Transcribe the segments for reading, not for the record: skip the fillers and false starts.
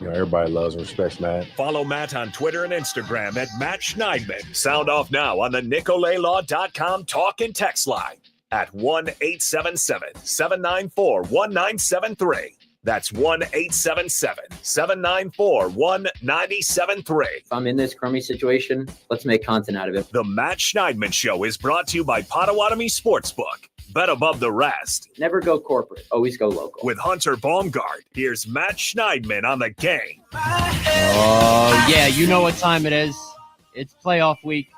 Everybody loves and respects Matt. Follow Matt on Twitter and Instagram at Matt Schneidman. Sound off now on the NicoletLaw.com talk and text line at 1-877-794-1973. That's 1-877-794-1973. If I'm in this crummy situation, let's make content out of it. The Matt Schneidman Show is brought to you by Potawatomi Sportsbook. Bet above the rest. Never go corporate. Always go local. With Hunter Baumgardt, here's Matt Schneidman on the game. Oh, yeah, you know what time it is. It's playoff week.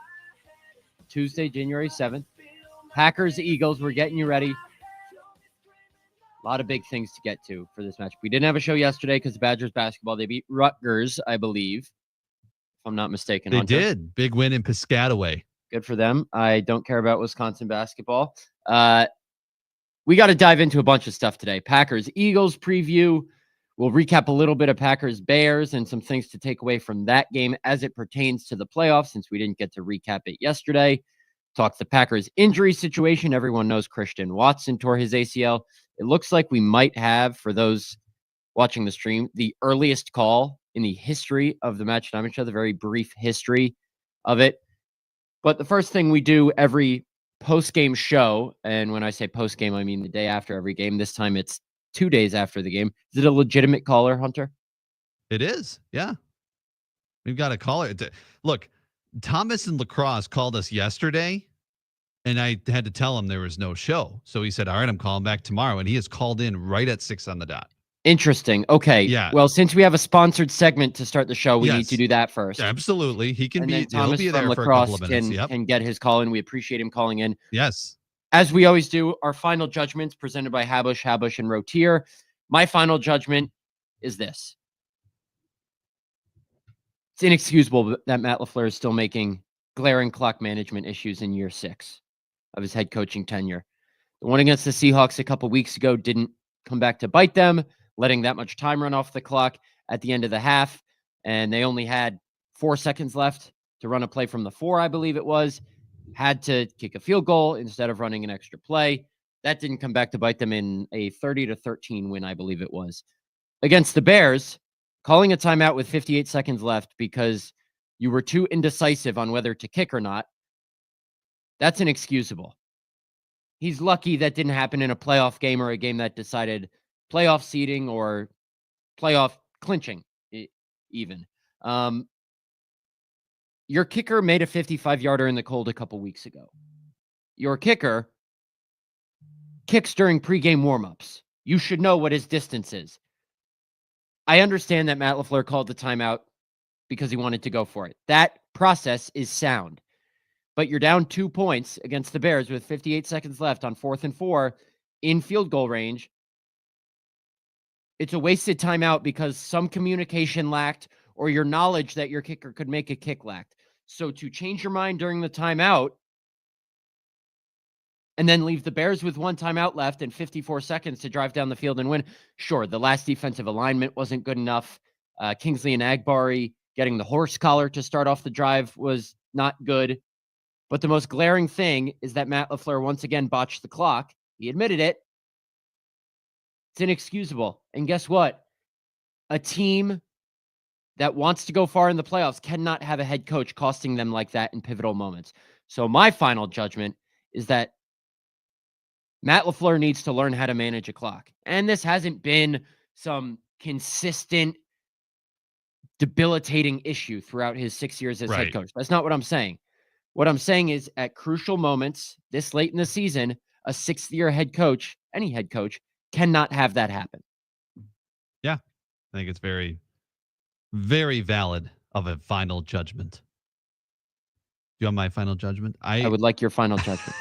Tuesday, January 7th. Packers, Eagles, we're getting you ready. A lot of big things to get to for this match. We didn't have a show yesterday because the Badgers basketball, they beat Rutgers, I believe, if I'm not mistaken. They Hunter. did. Big win in Piscataway. Good for them. I don't care about Wisconsin basketball. We got to dive into a bunch of stuff today. Packers, Eagles preview. We'll recap a little bit of Packers, Bears, and some things to take away from that game as it pertains to the playoffs, since we didn't get to recap it yesterday. Talk the Packers injury situation. Everyone knows Christian Watson tore his ACL. It looks like we might have, for those watching the stream, the earliest call in the history of the Match Diamond Show, the very brief history of it. But the first thing we do every post-game show, and when I say post-game, I mean the day after every game. This time it's 2 days after the game. Is it a legitimate caller, Hunter? It is, yeah. We've got a caller. Look, Thomas in La Crosse called us yesterday, and I had to tell him there was no show. So he said, all right, I'm calling back tomorrow. And he has called in right at 6 on the dot. Interesting. Okay. Yeah. Well, since we have a sponsored segment to start the show, we need to do that first. Absolutely. He can and be, then Thomas he'll be from there La for a Crosse couple of minutes. can get his call in. We appreciate him calling in. Yes. As we always do, our final judgments presented by Habush, and Rotier. My final judgment is this. It's inexcusable that Matt LaFleur is still making glaring clock management issues in year 6 of his head coaching tenure. The one against the Seahawks a couple weeks ago didn't come back to bite them, letting that much time run off the clock at the end of the half, and they only had 4 seconds left to run a play from the 4, I believe it was. Had to kick a field goal instead of running an extra play. That didn't come back to bite them in a 30-13 win, I believe it was. Against the Bears, calling a timeout with 58 seconds left because you were too indecisive on whether to kick or not, that's inexcusable. He's lucky that didn't happen in a playoff game or a game that decided playoff seeding or playoff clinching even. Your kicker made a 55-yarder in the cold a couple weeks ago. Your kicker kicks during pregame warmups. You should know what his distance is. I understand that Matt LaFleur called the timeout because he wanted to go for it. That process is sound. But you're down 2 points against the Bears with 58 seconds left on 4th and 4 in field goal range. It's a wasted timeout because some communication lacked or your knowledge that your kicker could make a kick lacked. So to change your mind during the timeout and then leave the Bears with 1 timeout left and 54 seconds to drive down the field and win. Sure, the last defensive alignment wasn't good enough. Kingsley and Agbari getting the horse collar to start off the drive was not good. But the most glaring thing is that Matt LaFleur once again botched the clock. He admitted it. It's inexcusable. And guess what? A team that wants to go far in the playoffs cannot have a head coach costing them like that in pivotal moments. So my final judgment is that Matt LaFleur needs to learn how to manage a clock. And this hasn't been some consistent, debilitating issue throughout his 6 years as head coach. That's not what I'm saying. What I'm saying is at crucial moments, this late in the season, a 6th-year head coach, any head coach, cannot have that happen. Yeah, I think it's very, very valid of a final judgment. Do you want my final judgment? I would like your final judgment.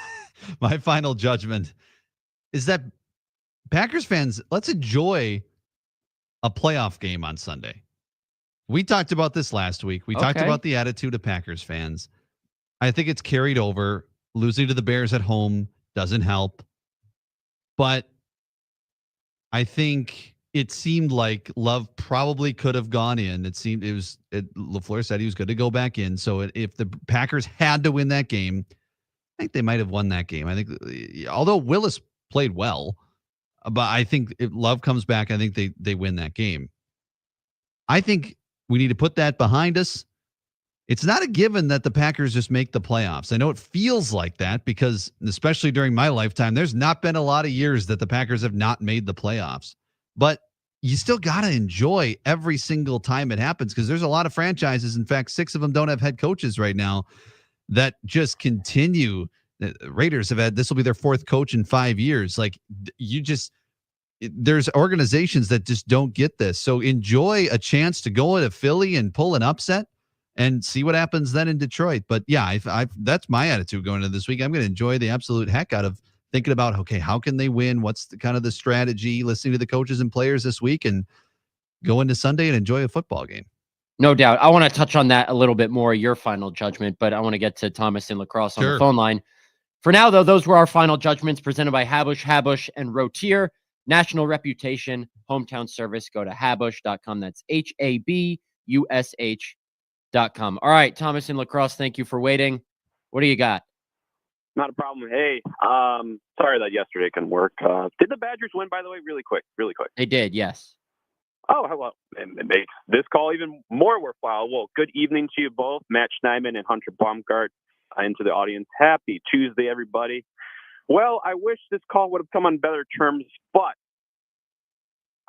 My final judgment is that Packers fans, let's enjoy a playoff game on Sunday. We talked about this last week. We talked about the attitude of Packers fans. I think it's carried over. Losing to the Bears at home doesn't help. But I think it seemed like Love probably could have gone in. LaFleur said he was good to go back in. So if the Packers had to win that game, I think they might have won that game. I think, although Willis played well, but I think if Love comes back, I think they win that game. I think we need to put that behind us. It's not a given that the Packers just make the playoffs. I know it feels like that because, especially during my lifetime, there's not been a lot of years that the Packers have not made the playoffs. But you still got to enjoy every single time it happens because there's a lot of franchises. In fact, 6 of them don't have head coaches right now that just continue. The Raiders have had, this will be their 4th coach in 5 years. Like, there's organizations that just don't get this. So enjoy a chance to go into Philly and pull an upset and see what happens then in Detroit. But yeah, that's my attitude going into this week. I'm going to enjoy the absolute heck out of thinking about, okay, how can they win? What's the kind of the strategy, listening to the coaches and players this week, and go into Sunday and enjoy a football game. No doubt. I want to touch on that a little bit more, your final judgment, but I want to get to Thomas and Lacrosse on the phone line. For now, though, those were our final judgments presented by Habush, and Rotier. National reputation, hometown service. Go to habush.com. That's HABUSH.com. All right, Thomas and Lacrosse, thank you for waiting. What do you got? Not a problem. Hey, sorry that yesterday couldn't work. Did the Badgers win, by the way? Really quick. They did, yes. Oh, well, it makes this call even more worthwhile. Well, good evening to you both, Matt Schneidman and Hunter Baumgardt, and to the audience. Happy Tuesday, everybody. Well, I wish this call would have come on better terms, but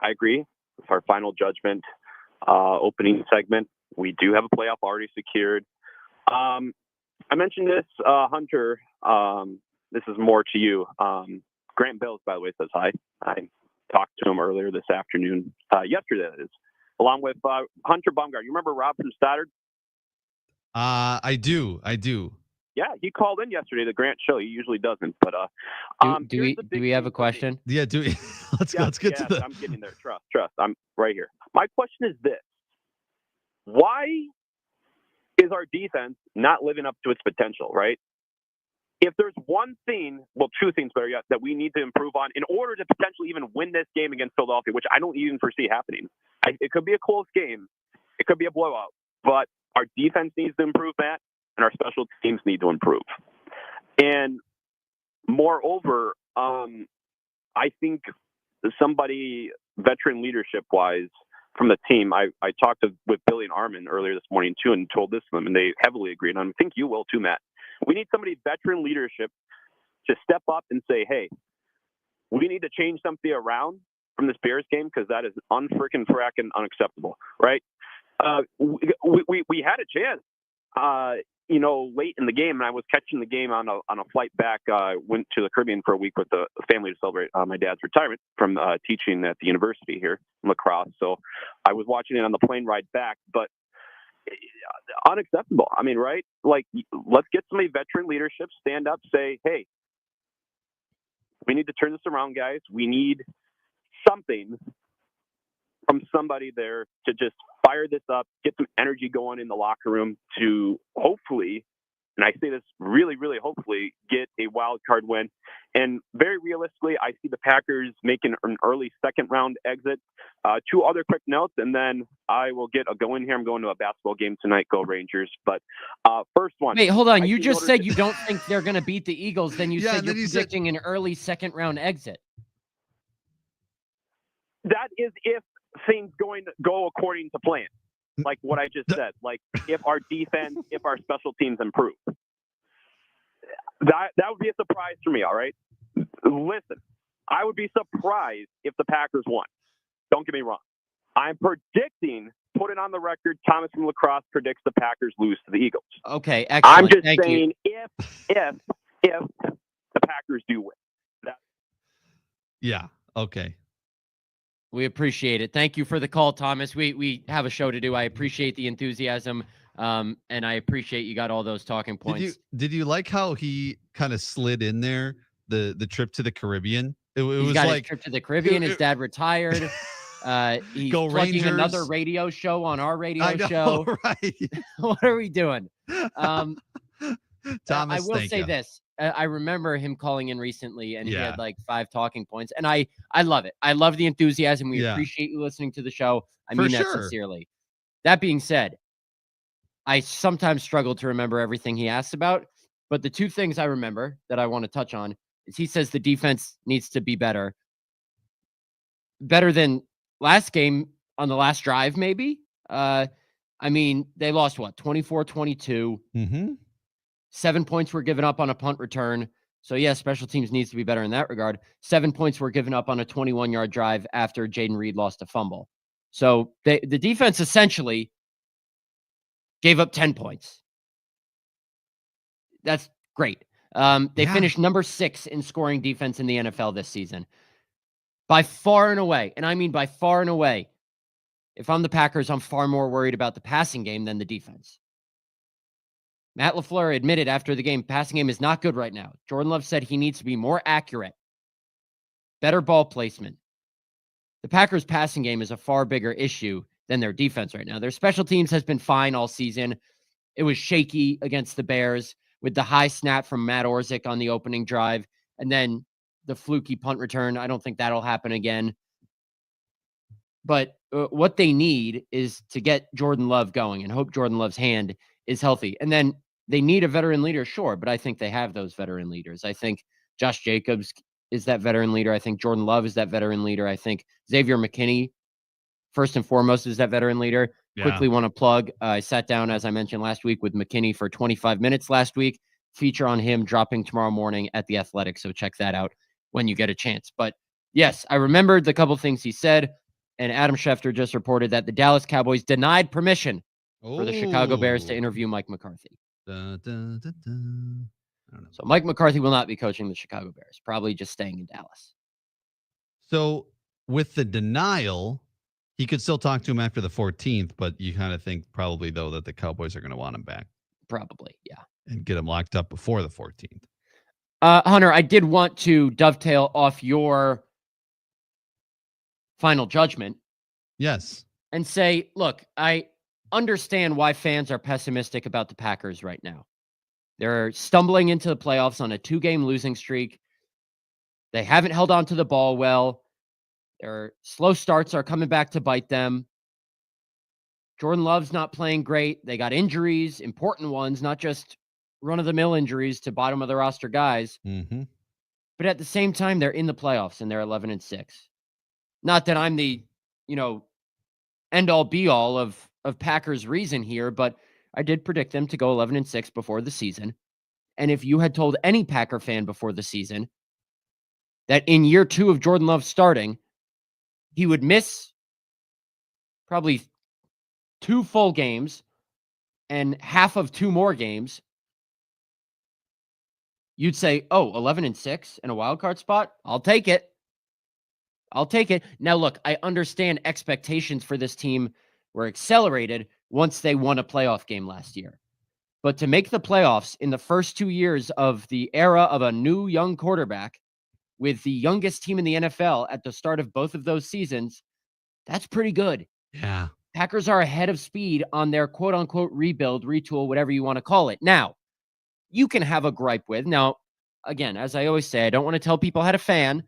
I agree with our final judgment opening segment. We do have a playoff already secured. I mentioned this, Hunter. This is more to you. Grant Bills, by the way, says hi. I talked to him earlier this afternoon, yesterday, that is, along with Hunter Baumgardt. You remember Rob from Stoddard? I do. Yeah, he called in yesterday, the Grant show. He usually doesn't, but do we have a question? Yeah, do we? Let's get to the. I'm getting there. Trust. I'm right here. My question is this: why is our defense not living up to its potential? Right? If there's one thing, well, 2 things better yet, that we need to improve on in order to potentially even win this game against Philadelphia, which I don't even foresee happening. It could be a close game, it could be a blowout, but our defense needs to improve, Matt. And our special teams need to improve. And moreover, I think somebody veteran leadership-wise from the team, I talked with Billy and Armin earlier this morning too and told this to them, and they heavily agreed. And I think you will too, Matt. We need somebody veteran leadership to step up and say, hey, we need to change something around from this Bears game because that is unfrickin' unacceptable, right? We had a chance. Late in the game, and I was catching the game on a flight back. Went to the Caribbean for a week with the family to celebrate my dad's retirement from teaching at the university here in La Crosse. So I was watching it on the plane ride back, but unacceptable. I mean, right? Like, let's get somebody veteran leadership, stand up, say, hey, we need to turn this around, guys. We need something from somebody there to just fire this up, get some energy going in the locker room to hopefully, and I say this really, really hopefully, get a wild card win. And very realistically, I see the Packers making an early second round exit. 2 other quick notes, and then I will get a go in here. I'm going to a basketball game tonight. Go Rangers. But first one. Wait, hold on. You just said you don't think they're going to beat the Eagles. Then you said you're predicting an early second round exit. That is if things go according to plan, like what I just said. Like if our defense, if our special teams improve, that would be a surprise for me. All right, listen, I would be surprised if the Packers won. Don't get me wrong. I'm predicting, put it on the record, Thomas from La Crosse predicts the Packers lose to the Eagles. Okay, excellent. I'm just saying if the Packers do win. Yeah. Okay. We appreciate it. Thank you for the call, Thomas. We have a show to do. I appreciate the enthusiasm, and I appreciate you got all those talking points. Did you like how he kind of slid in there the trip to the Caribbean? It was got like his trip to the Caribbean. His dad retired. He's Go plugging Rangers. Another radio show on our radio I know, show. Right? What are we doing? Thomas, I will say this. I remember him calling in recently, and he had like 5 talking points, and I love it. I love the enthusiasm. We appreciate you listening to the show. I mean that sincerely. That being said, I sometimes struggle to remember everything he asked about, but the 2 things I remember that I want to touch on is he says the defense needs to be better than last game on the last drive, maybe. I mean, they lost what, 24-22. Mm-hmm. 7 points were given up on a punt return. So, yeah, special teams needs to be better in that regard. 7 points were given up on a 21-yard drive after Jaden Reed lost a fumble. So, the defense essentially gave up 10 points. That's great. They finished number 6 in scoring defense in the NFL this season. By far and away, and I mean by far and away, if I'm the Packers, I'm far more worried about the passing game than the defense. Matt LaFleur admitted after the game, passing game is not good right now. Jordan Love said he needs to be more accurate, better ball placement. The Packers' passing game is a far bigger issue than their defense right now. Their special teams has been fine all season. It was shaky against the Bears with the high snap from Matt Orzik on the opening drive, and then the fluky punt return. I don't think that'll happen again. But what they need is to get Jordan Love going and hope Jordan Love's hand is healthy. And then they need a veteran leader, sure, but I think they have those veteran leaders. I think Josh Jacobs is that veteran leader. I think Jordan Love is that veteran leader. I think Xavier McKinney, first and foremost, is that veteran leader. Yeah. Quickly want to plug. I sat down, as I mentioned last week, with McKinney for 25 minutes last week. Feature on him dropping tomorrow morning at The Athletic, so check that out when you get a chance. But yes, I remembered the couple things he said, and Adam Schefter just reported that the Dallas Cowboys denied permission for the Chicago Bears to interview Mike McCarthy. I don't know. So Mike McCarthy will not be coaching the Chicago Bears, probably just staying in Dallas. So with the denial, he could still talk to him after the 14th, but you kind of think probably, though, that the Cowboys are going to want him back. Probably, yeah. And get him locked up before the 14th. Hunter, I did want to dovetail off your final judgment. Yes. And say, look, I understand why fans are pessimistic about the Packers right now. They're stumbling into the playoffs on a 2-game losing streak. They haven't held on to the ball well. Their slow starts are coming back to bite them. Jordan Love's not playing great. They got injuries, important ones, not just run-of-the-mill injuries to bottom-of-the-roster guys. Mm-hmm. But at the same time, they're in the playoffs, and they're 11-6. Not that I'm the, end-all, be-all of Packers' reason here, but I did predict them to go 11-6 before the season. And if you had told any Packer fan before the season that in year 2 of Jordan Love starting, he would miss probably 2 full games and half of 2 more games, you'd say, 11-6 and a wild card spot? I'll take it. I'll take it. Now, look, I understand expectations for this team were accelerated once they won a playoff game last year. But to make the playoffs in the first 2 years of the era of a new young quarterback with the youngest team in the NFL at the start of both of those seasons, that's pretty good. Yeah. Packers are ahead of speed on their quote-unquote rebuild, retool, whatever you want to call it. Now, you can have a gripe with. Now, again, as I always say, I don't want to tell people how to fan.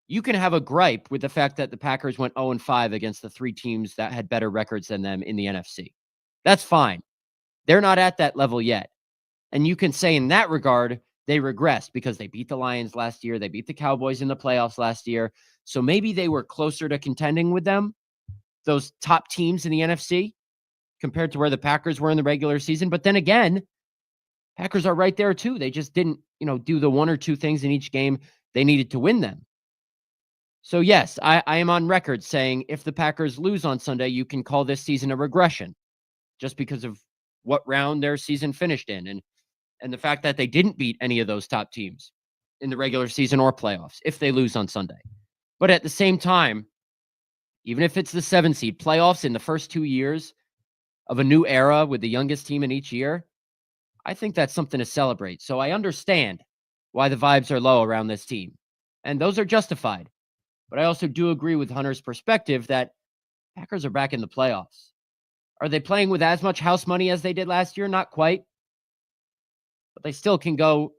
You can have a gripe with the fact that the Packers went 0-5 against the 3 teams that had better records than them in the NFC. That's fine. They're not at that level yet. And you can say in that regard, they regressed because they beat the Lions last year. They beat the Cowboys in the playoffs last year. So maybe they were closer to contending with them, those top teams in the NFC, compared to where the Packers were in the regular season. But then again, Packers are right there too. They just didn't, do the 1 or 2 things in each game they needed to win them. So yes, I am on record saying if the Packers lose on Sunday, you can call this season a regression just because of what round their season finished in and the fact that they didn't beat any of those top teams in the regular season or playoffs if they lose on Sunday. But at the same time, even if it's the 7 seed, playoffs in the first 2 years of a new era with the youngest team in each year, I think that's something to celebrate. So I understand why the vibes are low around this team, and those are justified. But I also do agree with Hunter's perspective that Packers are back in the playoffs. Are they playing with as much house money as they did last year? Not quite. But they still can go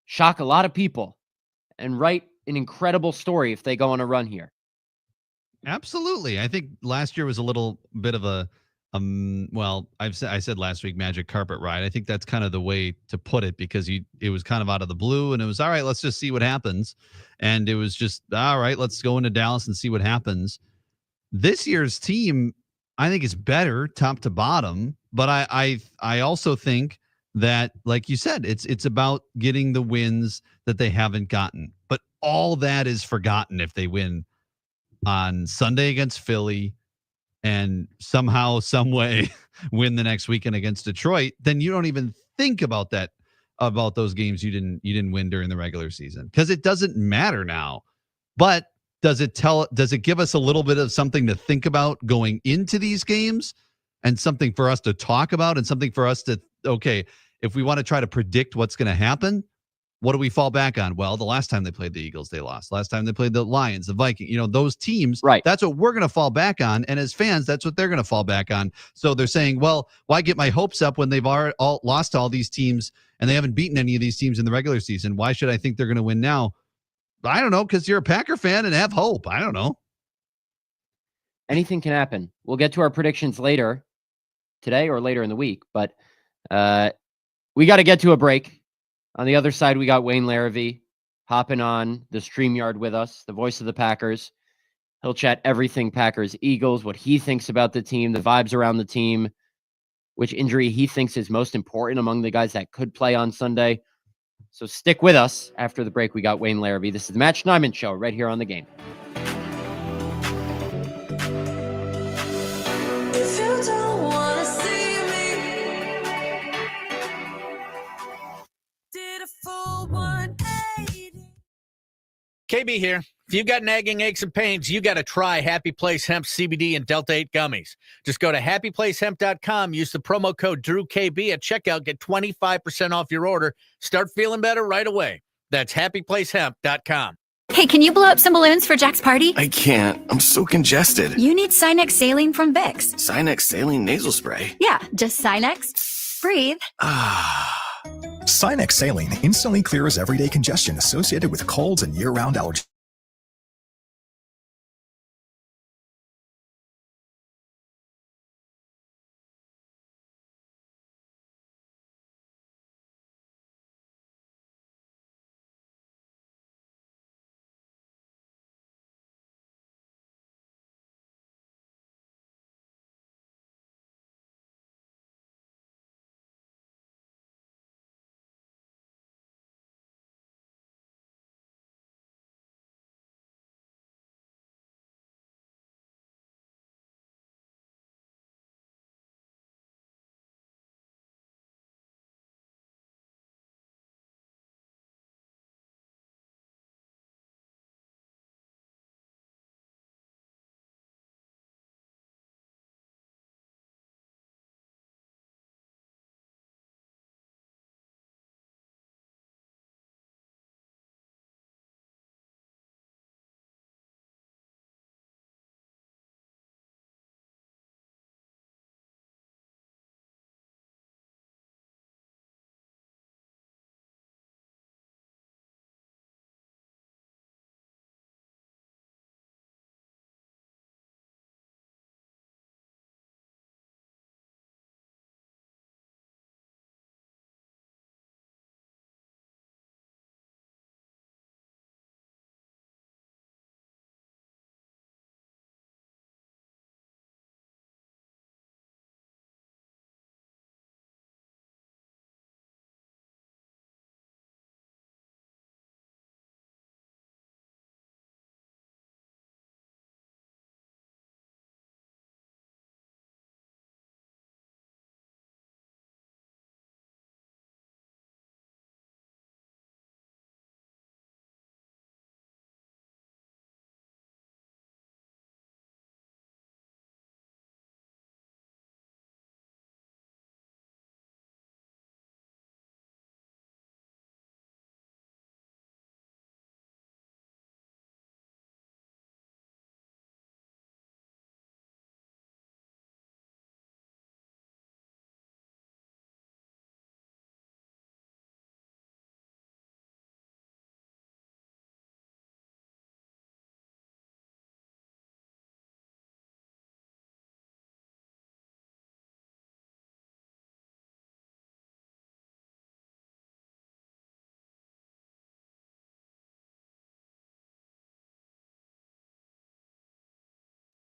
shock a lot of people and write an incredible story if they go on a run here. Absolutely. I think last year was a little bit of a I said last week, magic carpet ride. I think that's kind of the way to put it because it was kind of out of the blue and it was all right, let's just see what happens. And it was just all right, let's go into Dallas and see what happens. This year's team, I think it's better top to bottom, but I also think that, like you said, it's about getting the wins that they haven't gotten. But all that is forgotten if they win on Sunday against Philly and somehow, some way win the next weekend against Detroit. Then you don't even think about that, about those games you didn't win during the regular season, because it doesn't matter now. But does it give us a little bit of something to think about going into these games, and something for us to talk about, and something for us to, okay, if we want to try to predict what's going to happen, what do we fall back on? Well, the last time they played the Eagles, they lost. Last time they played the Lions, the Vikings, those teams, right? That's what we're going to fall back on. And as fans, that's what they're going to fall back on. So they're saying, well, why get my hopes up when they've all lost to all these teams and they haven't beaten any of these teams in the regular season? Why should I think they're going to win now? I don't know, because you're a Packer fan and have hope. I don't know. Anything can happen. We'll get to our predictions later today or later in the week, but we got to get to a break. On the other side, we got Wayne Larrivee hopping on the StreamYard with us, the voice of the Packers. He'll chat everything Packers, Eagles, what he thinks about the team, the vibes around the team, which injury he thinks is most important among the guys that could play on Sunday. So stick with us. After the break, we got Wayne Larrivee. This is the Matt Schneidman Show right here on The Game. If you don't wanna see me, did a full 180. KB here. If you've got nagging aches and pains, you got to try Happy Place Hemp CBD and Delta 8 gummies. Just go to happyplacehemp.com, use the promo code DrewKB at checkout, get 25% off your order. Start feeling better right away. That's happyplacehemp.com. Hey, can you blow up some balloons for Jack's party? I can't. I'm so congested. You need Sinex Saline from Vicks. Sinex Saline Nasal Spray. Yeah, just Sinex. Breathe. Sinex Saline instantly clears everyday congestion associated with colds and year-round allergies.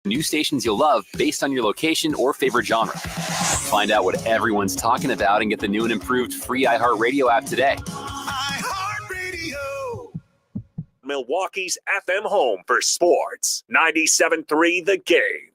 New stations you'll love based on your location or favorite genre. Find out what everyone's talking about and get the new and improved free iHeartRadio app today. Milwaukee's FM home for sports. 97.3 The Game.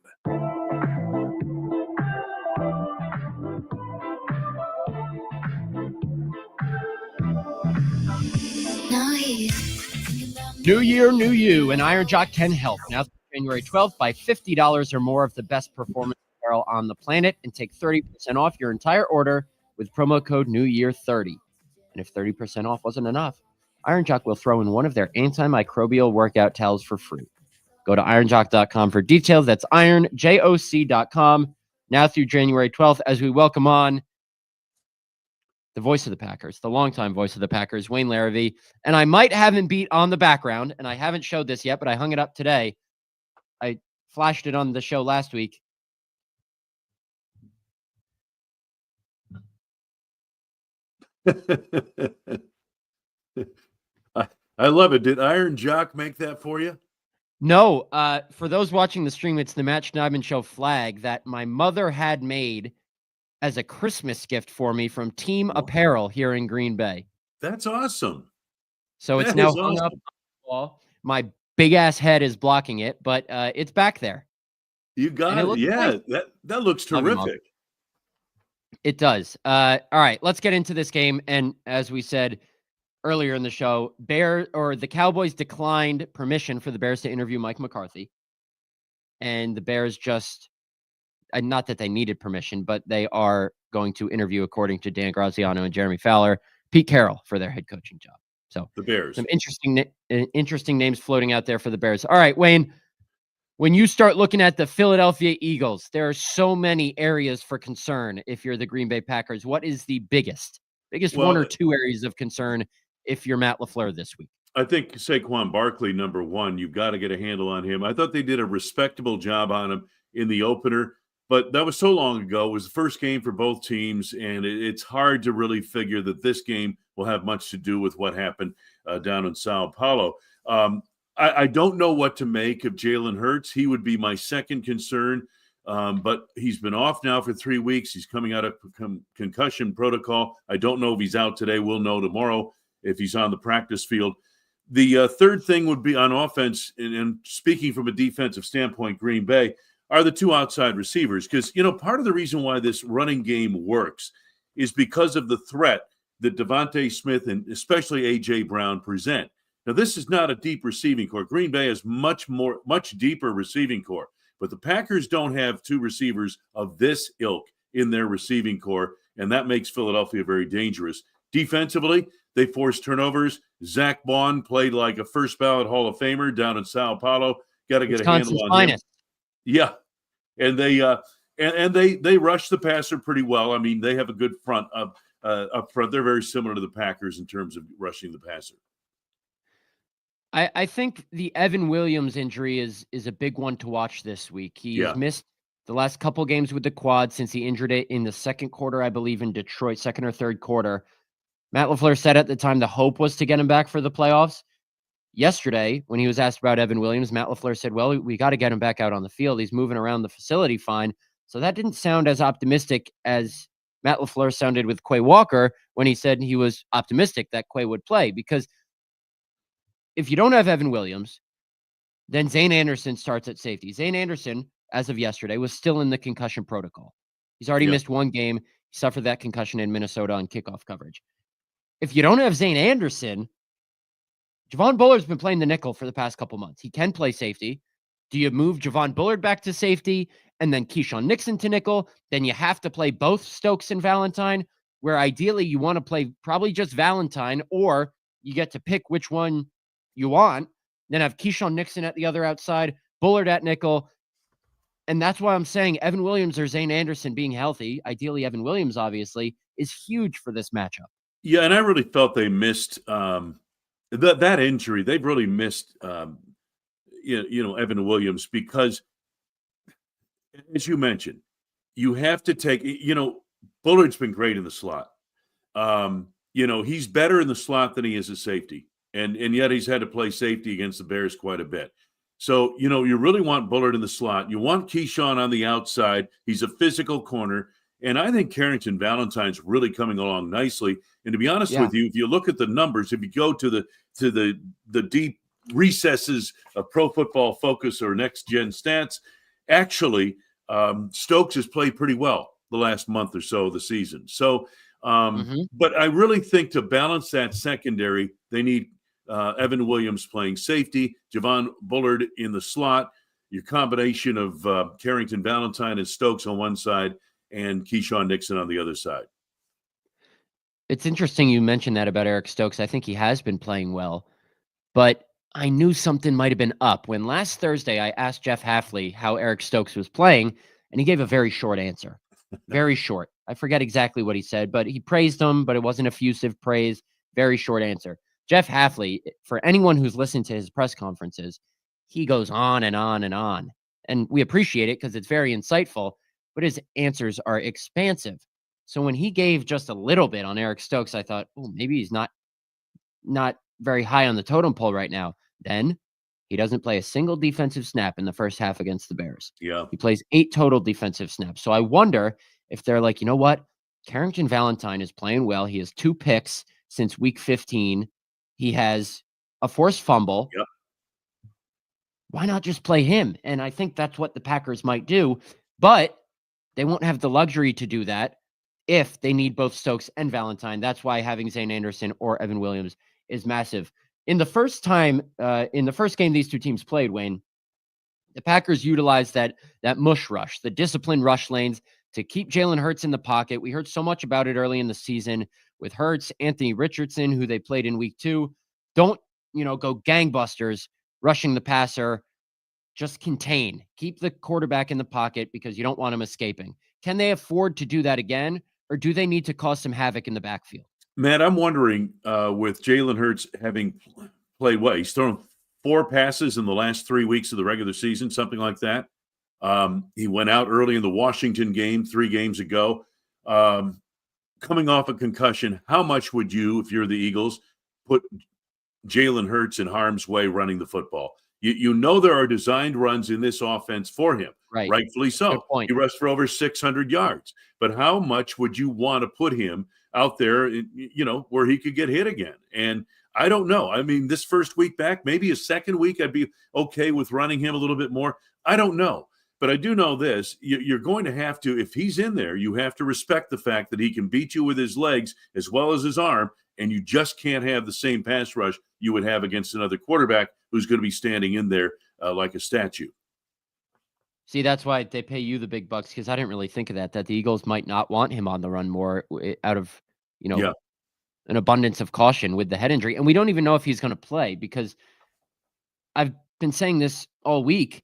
New year, new you, and Iron Jock can help. Now through January 12th, buy $50 or more of the best performance apparel on the planet and take 30% off your entire order with promo code NEWYEAR30. And if 30% off wasn't enough, Iron Jock will throw in one of their antimicrobial workout towels for free. Go to ironjock.com for details. That's ironjoc.com. Now through January 12th, as we welcome on the voice of the Packers, the longtime voice of the Packers, Wayne Larrivee. And I might have him beat on the background, and I haven't showed this yet, but I hung it up today. I flashed it on the show last week. I love it. Did Iron Jock make that for you? No. For those watching the stream, it's the Matt Schneidman Show flag that my mother had made as a Christmas gift for me from Team Apparel here in Green Bay. That's awesome. So it's now hung up on the wall. My big ass head is blocking it, but it's back there. You got it. Yeah, nice. That looks terrific. It does. All right, let's get into this game. And as we said earlier in the show, the Cowboys declined permission for the Bears to interview Mike McCarthy. And the Bears just, not that they needed permission, but they are going to interview, according to Dan Graziano and Jeremy Fowler, Pete Carroll for their head coaching job. So the Bears, some interesting names floating out there for the Bears. All right, Wayne, when you start looking at the Philadelphia Eagles, there are so many areas for concern. If you're the Green Bay Packers, what is the biggest one or two areas of concern if you're Matt LaFleur this week? I think Saquon Barkley, number one, you've got to get a handle on him. I thought they did a respectable job on him in the opener, but that was so long ago. It was the first game for both teams, and it's hard to really figure that this game will have much to do with what happened down in Sao Paulo. I don't know what to make of Jalen Hurts. He would be my second concern, but he's been off now for 3 weeks. He's coming out of concussion protocol. I don't know if he's out today. We'll know tomorrow if he's on the practice field. The third thing would be on offense, and speaking from a defensive standpoint, Green Bay, are the two outside receivers. Because, part of the reason why this running game works is because of the threat that Devontae Smith and especially A.J. Brown present. Now, this is not a deep receiving core. Green Bay has much deeper receiving core. But the Packers don't have two receivers of this ilk in their receiving core, and that makes Philadelphia very dangerous. Defensively, they forced turnovers. Zach Bond played like a first ballot Hall of Famer down in Sao Paulo. Got to get a handle on him. Yeah, and they rush the passer pretty well. I mean, they have a good front up front. They're very similar to the Packers in terms of rushing the passer. I think the Evan Williams injury is a big one to watch this week. He's missed the last couple games with the quad since he injured it in the second quarter, I believe, in Detroit, second or third quarter. Matt LaFleur said at the time the hope was to get him back for the playoffs. Yesterday, when he was asked about Evan Williams, Matt LaFleur said, well, we got to get him back out on the field. He's moving around the facility fine. So that didn't sound as optimistic as Matt LaFleur sounded with Quay Walker when he said he was optimistic that Quay would play. Because if you don't have Evan Williams, then Zane Anderson starts at safety. Zane Anderson, as of yesterday, was still in the concussion protocol. He's already missed one game. He suffered that concussion in Minnesota on kickoff coverage. If you don't have Zane Anderson, Javon Bullard's been playing the nickel for the past couple months. He can play safety. Do you move Javon Bullard back to safety and then Keyshawn Nixon to nickel? Then you have to play both Stokes and Valentine, where ideally you want to play probably just Valentine, or you get to pick which one you want, then have Keyshawn Nixon at the other outside, Bullard at nickel. And that's why I'm saying Evan Williams or Zane Anderson being healthy, ideally Evan Williams, obviously, is huge for this matchup. Yeah, and I really felt they missed that injury. They've really missed, Evan Williams because, as you mentioned, you have to take, Bullard's been great in the slot. He's better in the slot than he is a safety. And yet he's had to play safety against the Bears quite a bit. So, you really want Bullard in the slot. You want Keyshawn on the outside. He's a physical corner. And I think Carrington Valentine's really coming along nicely. And to be honest with you, if you look at the numbers, if you go to the deep recesses of Pro Football Focus or Next Gen Stats, actually, Stokes has played pretty well the last month or so of the season. So, but I really think to balance that secondary, they need Evan Williams playing safety, Javon Bullard in the slot, your combination of Carrington Valentine and Stokes on one side, and Keyshawn Nixon on the other side. It's interesting you mentioned that about Eric Stokes. I think he has been playing well, but I knew something might have been up when last Thursday I asked Jeff Hafley how Eric Stokes was playing, and he gave a very short answer. Very short. I forget exactly what he said, but he praised him, but it wasn't effusive praise. Very short answer. Jeff Hafley, for anyone who's listened to his press conferences, he goes on and on and on. And we appreciate it because it's very insightful, but his answers are expansive. So when he gave just a little bit on Eric Stokes, I thought, oh, maybe he's not very high on the totem pole right now. Then he doesn't play a single defensive snap in the first half against the Bears. Yeah. He plays 8 total defensive snaps. So I wonder if they're like, you know what? Carrington Valentine is playing well. He has 2 picks since week 15. He has a forced fumble. Yep. Why not just play him? And I think that's what the Packers might do, but they won't have the luxury to do that if they need both Stokes and Valentine. That's why having Zane Anderson or Evan Williams is massive. In the first game these two teams played, Wayne, the Packers utilized that mush rush, the disciplined rush lanes to keep Jalen Hurts in the pocket. We heard so much about it early in the season with Hurts, Anthony Richardson, who they played in week 2. Don't, go gangbusters rushing the passer. Just contain. Keep the quarterback in the pocket because you don't want him escaping. Can they afford to do that again, or do they need to cause some havoc in the backfield? Matt, I'm wondering, with Jalen Hurts having played what? He's thrown 4 passes in the last 3 weeks of the regular season, something like that. He went out early in the Washington game 3 games ago. Coming off a concussion, how much would you, if you're the Eagles, put Jalen Hurts in harm's way running the football? You know there are designed runs in this offense for him, right? Rightfully so. He rushed for over 600 yards. But how much would you want to put him out there, where he could get hit again? And I don't know. I mean, this first week back, maybe a second week, I'd be okay with running him a little bit more. I don't know. But I do know this. You're going to have to, if he's in there, you have to respect the fact that he can beat you with his legs as well as his arm, and you just can't have the same pass rush you would have against another quarterback who's going to be standing in there like a statue. See, that's why they pay you the big bucks, because I didn't really think of that the Eagles might not want him on the run more out of, an abundance of caution with the head injury. And we don't even know if he's going to play, because I've been saying this all week.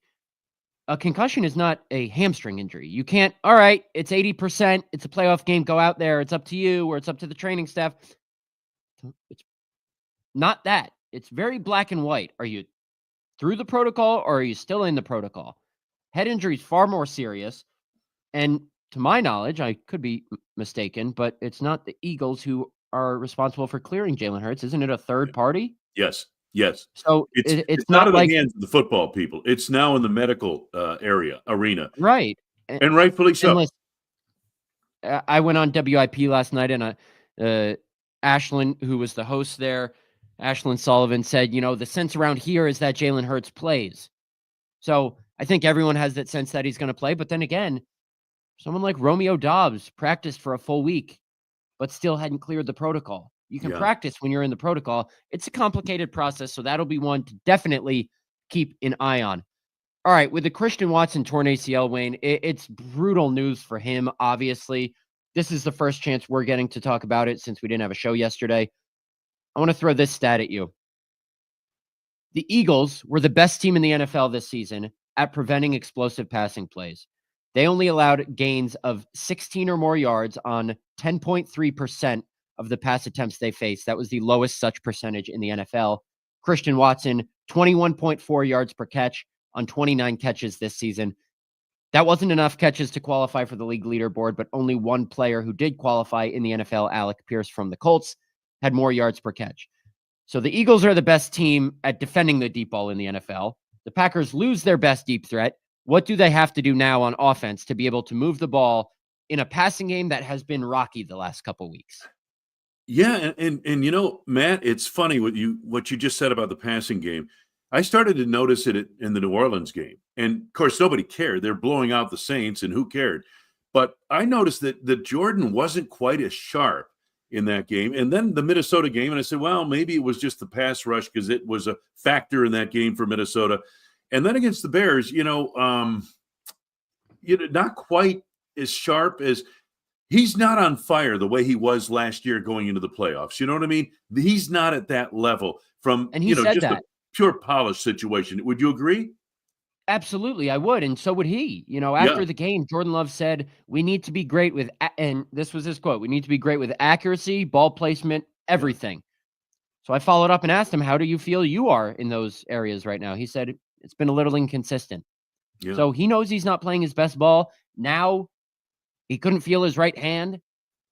A concussion is not a hamstring injury. You can't, all right, it's 80%. It's a playoff game. Go out there. It's up to you, or it's up to the training staff. It's not that. It's very black and white. Are you through the protocol, or are you still in the protocol? Head injury is far more serious. And to my knowledge, I could be mistaken, but it's not the Eagles who are responsible for clearing Jalen Hurts. Isn't it a third party? Yes. So it's not in the hands of the football people. It's now in the medical arena. Right. And rightfully so. I went on WIP last night, and Ashlyn, who was the host there, Ashlyn Sullivan, said, the sense around here is that Jalen Hurts plays. So I think everyone has that sense that he's going to play. But then again, someone like Romeo Doubs practiced for a full week, but still hadn't cleared the protocol. You can practice when you're in the protocol. It's a complicated process, so that'll be one to definitely keep an eye on. All right, with the Christian Watson torn ACL, Wayne, it's brutal news for him, obviously. This is the first chance we're getting to talk about it since we didn't have a show yesterday. I want to throw this stat at you. The Eagles were the best team in the NFL this season at preventing explosive passing plays. They only allowed gains of 16 or more yards on 10.3% of the pass attempts they faced. That was the lowest such percentage in the NFL. Christian Watson, 21.4 yards per catch on 29 catches this season. That wasn't enough catches to qualify for the league leaderboard, but only one player who did qualify in the NFL, Alec Pierce from the Colts, had more yards per catch. So the Eagles are the best team at defending the deep ball in the NFL. The Packers lose their best deep threat. What do they have to do now on offense to be able to move the ball in a passing game that has been rocky the last couple weeks? Yeah, and you know, Matt, it's funny what you just said about the passing game. I started to notice it in the New Orleans game. And of course, nobody cared. They're blowing out the Saints, and who cared? But I noticed that Jordan wasn't quite as sharp in that game. And then the Minnesota game, and I said, well, maybe it was just the pass rush because it was a factor in that game for Minnesota. And then against the Bears, not quite as sharp as he's not on fire the way he was last year going into the playoffs. You know what I mean? He's not at that level from and he said just that. a pure polish situation. Would you agree? Absolutely, I would, and so would he. After the game, Jordan Love said, we need to be great with, and this was his quote, we need to be great with accuracy, ball placement, everything. So I followed up and asked him, how do you feel you are in those areas right now? He said, it's been a little inconsistent. Yeah. So he knows he's not playing his best ball. Now he couldn't feel his right hand.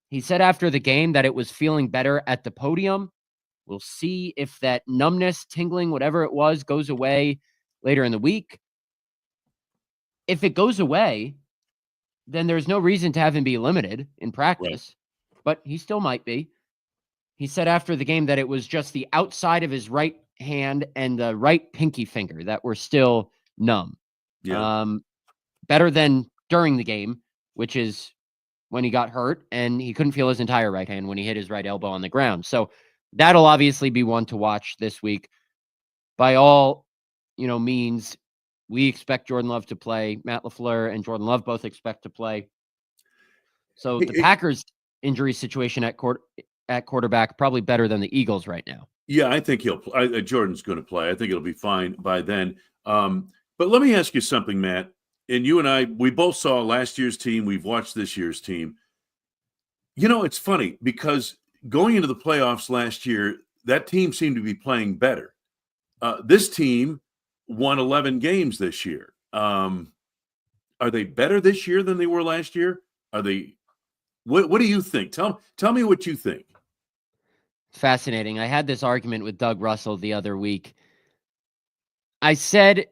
He said after the game that it was feeling better at the podium. We'll see if that numbness, tingling, whatever it was, goes away later in the week. If it goes away, then there's no reason to have him be limited in practice, but he still might be. He said after the game that it was just the outside of his right hand and the right pinky finger that were still numb. Yeah. Better than during the game, which is when he got hurt and he couldn't feel his entire right hand when he hit his right elbow on the ground. So that'll obviously be one to watch this week. By all, means, we expect Jordan Love to play. Matt LaFleur and Jordan Love both expect to play. So the Packers' injury situation at quarterback probably better than the Eagles right now. Yeah, I think Jordan's going to play. I think it'll be fine by then. But let me ask you something, Matt. And you and I, we both saw last year's team. We've watched this year's team. It's funny because going into the playoffs last year, that team seemed to be playing better. This team won 11 games this year. Are they better this year than they were last year? Are they? What do you think? Tell me what you think. Fascinating. I had this argument with Doug Russell the other week. I said,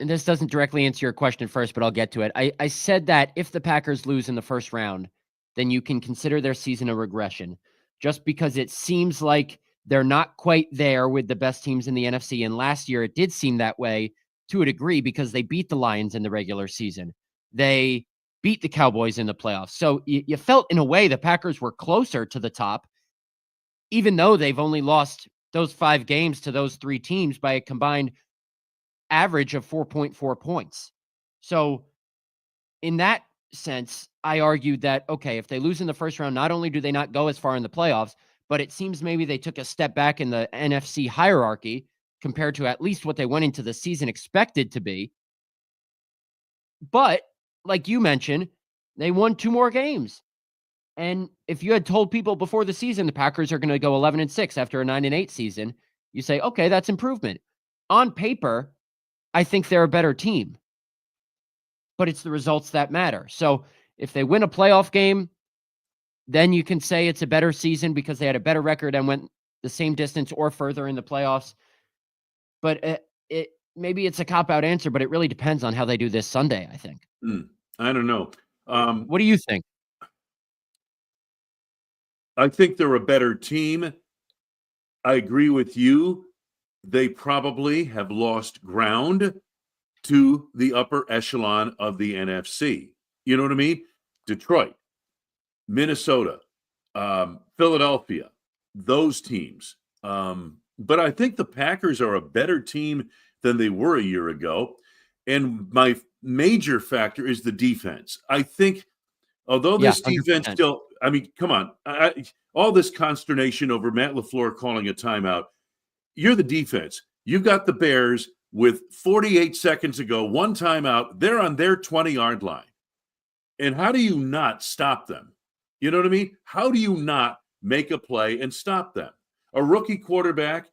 and this doesn't directly answer your question first, but I'll get to it. I said that if the Packers lose in the first round, then you can consider their season a regression, just because it seems like they're not quite there with the best teams in the NFC. And last year, it did seem that way to a degree because they beat the Lions in the regular season. They beat the Cowboys in the playoffs. So you felt in a way the Packers were closer to the top, even though they've only lost those 5 games to those 3 teams by a combined average of 4.4 points. So in that sense, I argued that, okay, if they lose in the first round, not only do they not go as far in the playoffs, but it seems maybe they took a step back in the NFC hierarchy compared to at least what they went into the season expected to be. But like you mentioned, they won 2 more games. And if you had told people before the season the Packers are going to go 11-6 after a 9-8 season, you say, okay, that's improvement. On paper, I think they're a better team. But it's the results that matter. So if they win a playoff game, then you can say it's a better season because they had a better record and went the same distance or further in the playoffs. But maybe it's a cop-out answer, but it really depends on how they do this Sunday, I think. I don't know. What do you think? I think they're a better team. I agree with you. They probably have lost ground to the upper echelon of the NFC. You know what I mean? Detroit, Minnesota, Philadelphia, those teams. But I think the Packers are a better team than they were a year ago. And my major factor is the defense. I think, although this defense still, I mean, come on, all this consternation over Matt LaFleur calling a timeout, you're the defense. You've got the Bears with 48 seconds ago, 1 timeout. They're on their 20-yard line. And how do you not stop them? You know what I mean? How do you not make a play and stop them? A rookie quarterback,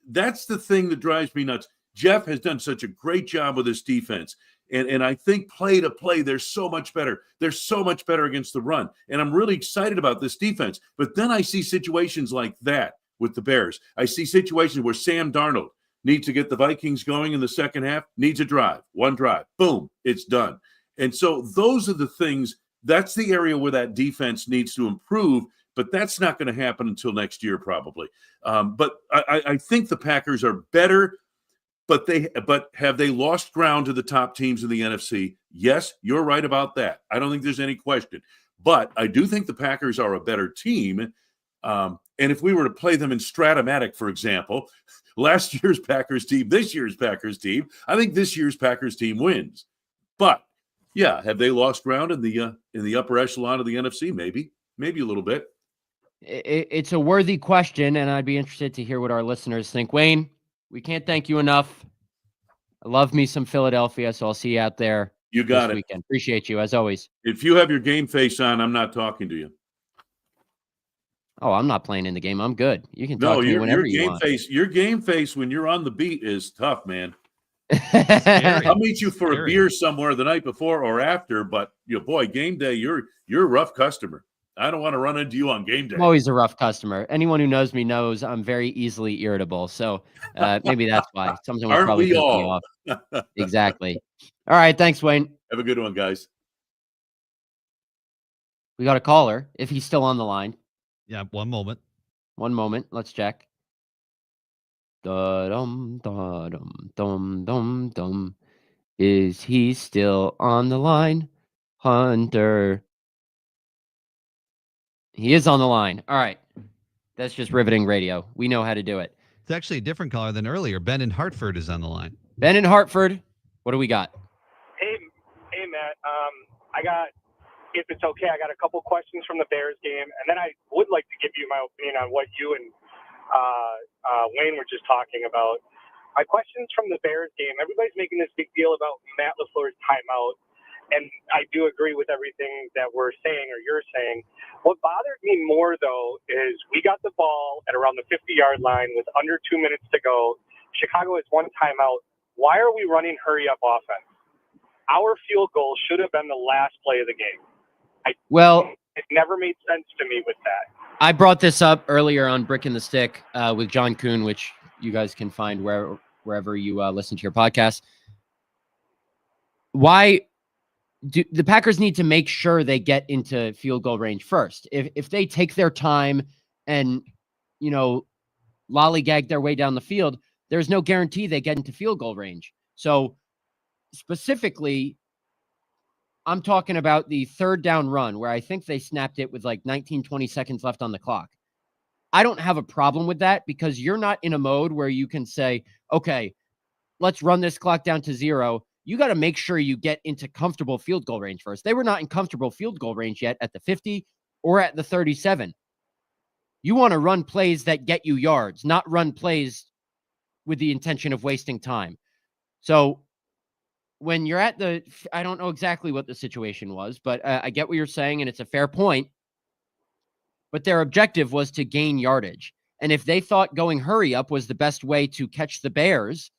that's the thing that drives me nuts. Jeff has done such a great job with this defense. And I think play to play, they're so much better. They're so much better against the run. And I'm really excited about this defense. But then I see situations like that with the Bears. I see situations where Sam Darnold need to get the Vikings going in the second half, needs a drive, one drive, boom, it's done. And so those are the things, that's the area where that defense needs to improve, but that's not going to happen until next year probably. But I think the Packers are better, but have they lost ground to the top teams in the NFC? Yes, you're right about that. I don't think there's any question. But I do think the Packers are a better team. And if we were to play them in Stratomatic, for example, last year's Packers team, this year's Packers team, I think this year's Packers team wins. But yeah, have they lost ground in the upper echelon of the NFC? Maybe a little bit. It's a worthy question, and I'd be interested to hear what our listeners think. Wayne, we can't thank you enough. I love me some Philadelphia, so I'll see you out there. You got this it. Weekend. Appreciate you as always. If you have your game face on, I'm not talking to you. Oh, I'm not playing in the game. I'm good. You can talk to me whenever you want. Your game face when you're on the beat is tough, man. I'll meet you for a beer somewhere the night before or after, but boy, game day, you're a rough customer. I don't want to run into you on game day. I'm always a rough customer. Anyone who knows me knows I'm very easily irritable. So maybe that's why. Something will probably piss me off. Exactly. All right. Thanks, Wayne. Have a good one, guys. We got a caller, if he's still on the line. Yeah, one moment. Let's check. Da-dum, da-dum, dum, dum, dum. Is he still on the line? Hunter. He is on the line. All right. That's just riveting radio. We know how to do it. It's actually a different caller than earlier. Ben in Hartford is on the line. Ben in Hartford. What do we got? Hey, Matt. If it's okay, I got a couple questions from the Bears game, and then I would like to give you my opinion on what you and Wayne were just talking about. My questions from the Bears game, everybody's making this big deal about Matt LaFleur's timeout, and I do agree with everything that we're saying or you're saying. What bothered me more, though, is we got the ball at around the 50-yard line with under 2 minutes to go. Chicago has one timeout. Why are we running hurry-up offense? Our field goal should have been the last play of the game. It never made sense to me with that. I brought this up earlier on Brick and the Stick with John Kuhn, which you guys can find wherever you listen to your podcast. Why do the Packers need to make sure they get into field goal range first? If they take their time and, lollygag their way down the field, there's no guarantee they get into field goal range. So specifically, I'm talking about the third down run where I think they snapped it with like 19, 20 seconds left on the clock. I don't have a problem with that because you're not in a mode where you can say, okay, let's run this clock down to 0. You got to make sure you get into comfortable field goal range first. They were not in comfortable field goal range yet at the 50 or at the 37. You want to run plays that get you yards, not run plays with the intention of wasting time. So when you're at I don't know exactly what the situation was, but I get what you're saying, and it's a fair point. But their objective was to gain yardage. And if they thought going hurry up was the best way to catch the Bears,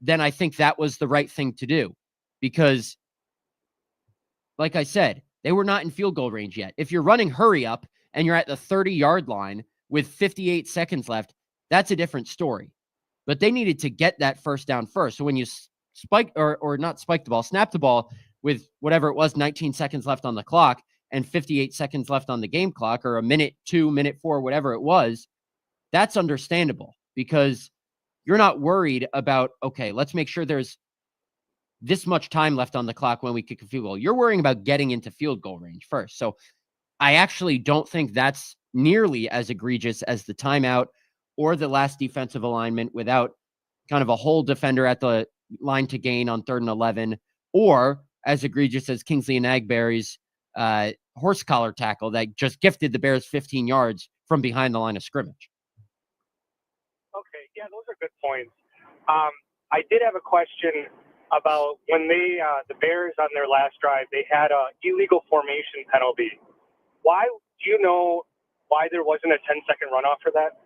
then I think that was the right thing to do. Because, like I said, they were not in field goal range yet. If you're running hurry up and you're at the 30-yard line with 58 seconds left, that's a different story. But they needed to get that first down first. So when you snap the ball with whatever it was, 19 seconds left on the clock and 58 seconds left on the game clock, or a minute 2, minute 4, whatever it was, that's understandable because you're not worried about, okay, let's make sure there's this much time left on the clock when we kick a field goal. You're worrying about getting into field goal range first. So I actually don't think that's nearly as egregious as the timeout or the last defensive alignment without kind of a whole defender at the line to gain on 3rd and 11, or as egregious as Kingsley Enagbari's horse collar tackle that just gifted the Bears 15 yards from behind the line of scrimmage. Okay, yeah, those are good points. I did have a question about when the Bears on their last drive, they had a illegal formation penalty. Why do you know why there wasn't a 10-second runoff for that?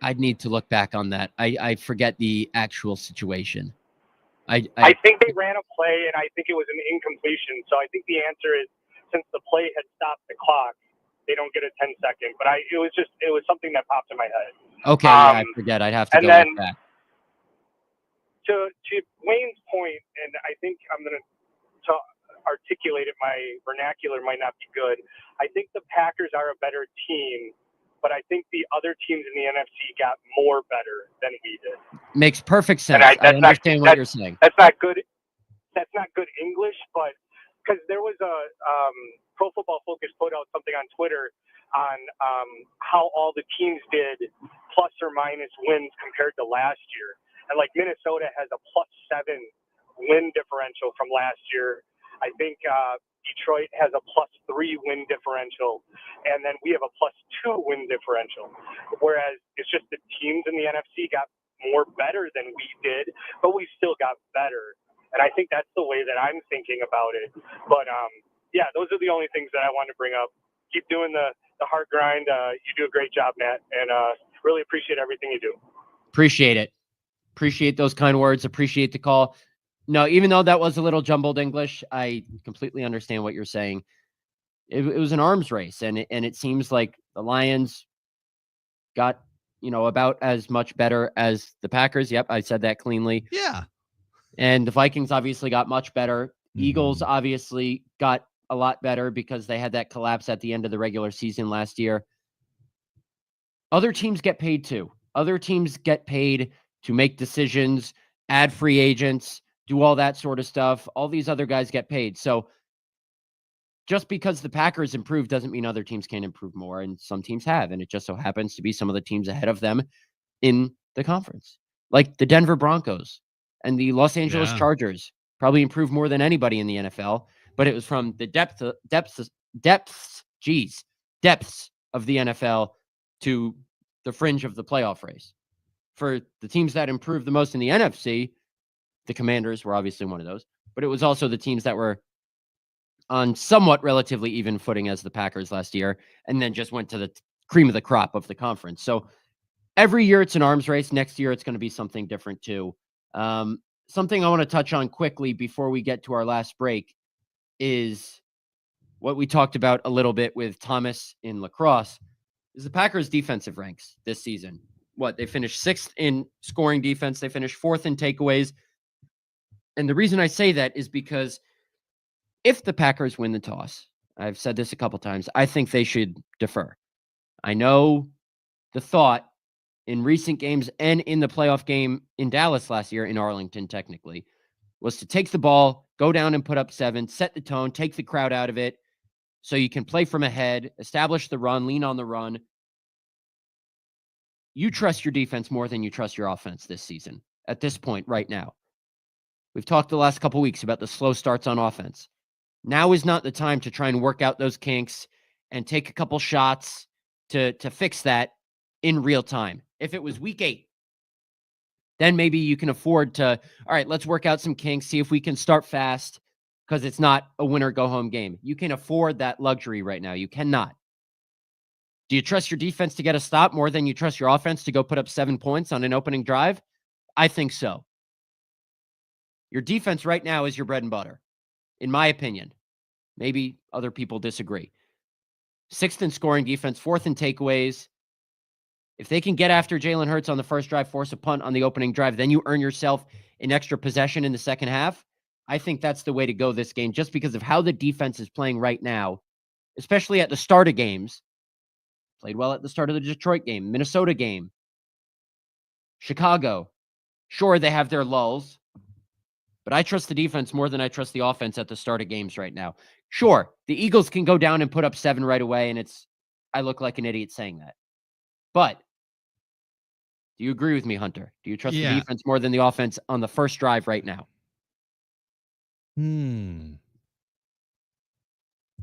I'd need to look back on that. I forget the actual situation. I think they ran a play, and I think it was an incompletion. So I think the answer is, since the play had stopped the clock, they don't get a 10-second. But it was something that popped in my head. Okay, yeah, I forget. I'd have to and go then, with that. To Wayne's point, and I think I'm going to articulate it, my vernacular might not be good. I think the Packers are a better team, but I think the other teams in the NFC got more better than we did. Makes perfect sense. And I understand what you're saying. That's not good. That's not good English, but because there was a Pro Football Focus put out something on Twitter on how all the teams did plus or minus wins compared to last year. And like Minnesota has a +7 win differential from last year. I think Detroit has a +3 win differential, and then we have a +2 win differential. Whereas it's just the teams in the NFC got more better than we did, but we still got better. And I think that's the way that I'm thinking about it. But yeah, those are the only things that I wanted to bring up. Keep doing the hard grind. You do a great job, Matt, and really appreciate everything you do. Appreciate it. Appreciate those kind words. Appreciate the call. No, even though that was a little jumbled English, I completely understand what you're saying. It was an arms race, and it seems like the Lions got, about as much better as the Packers. Yep, I said that cleanly. Yeah. And the Vikings obviously got much better. Eagles obviously got a lot better because they had that collapse at the end of the regular season last year. Other teams get paid too. Other teams get paid to make decisions, add free agents, do all that sort of stuff. All these other guys get paid. So just because the Packers improved doesn't mean other teams can't improve more. And some teams have. And it just so happens to be some of the teams ahead of them in the conference, like the Denver Broncos and the Los Angeles Chargers. Probably improved more than anybody in the NFL, but it was from the depths of the NFL to the fringe of the playoff race. For the teams that improved the most in the NFC, the Commanders were obviously one of those, but it was also the teams that were on somewhat relatively even footing as the Packers last year, and then just went to the cream of the crop of the conference. So every year it's an arms race. Next year it's going to be something different too. Something I want to touch on quickly before we get to our last break is what we talked about a little bit with Thomas in lacrosse, is the Packers' defensive ranks this season. They finished 6th in scoring defense. They finished 4th in takeaways. And the reason I say that is because if the Packers win the toss, I've said this a couple times, I think they should defer. I know the thought in recent games and in the playoff game in Dallas last year, in Arlington technically, was to take the ball, go down and put up 7, set the tone, take the crowd out of it so you can play from ahead, establish the run, lean on the run. You trust your defense more than you trust your offense this season at this point right now. We've talked the last couple weeks about the slow starts on offense. Now is not the time to try and work out those kinks and take a couple shots to fix that in real time. If it was week 8, then maybe you can afford to, all right, let's work out some kinks, see if we can start fast because it's not a win or go home game. You can afford that luxury right now. You cannot. Do you trust your defense to get a stop more than you trust your offense to go put up 7 points on an opening drive? I think so. Your defense right now is your bread and butter, in my opinion. Maybe other people disagree. 6th in scoring defense, 4th in takeaways. If they can get after Jalen Hurts on the first drive, force a punt on the opening drive, then you earn yourself an extra possession in the second half. I think that's the way to go this game, just because of how the defense is playing right now, especially at the start of games. Played well at the start of the Detroit game, Minnesota game, Chicago. Sure, they have their lulls, but I trust the defense more than I trust the offense at the start of games right now. Sure, the Eagles can go down and put up 7 right away, and I look like an idiot saying that. But do you agree with me, Hunter? Do you trust the defense more than the offense on the first drive right now?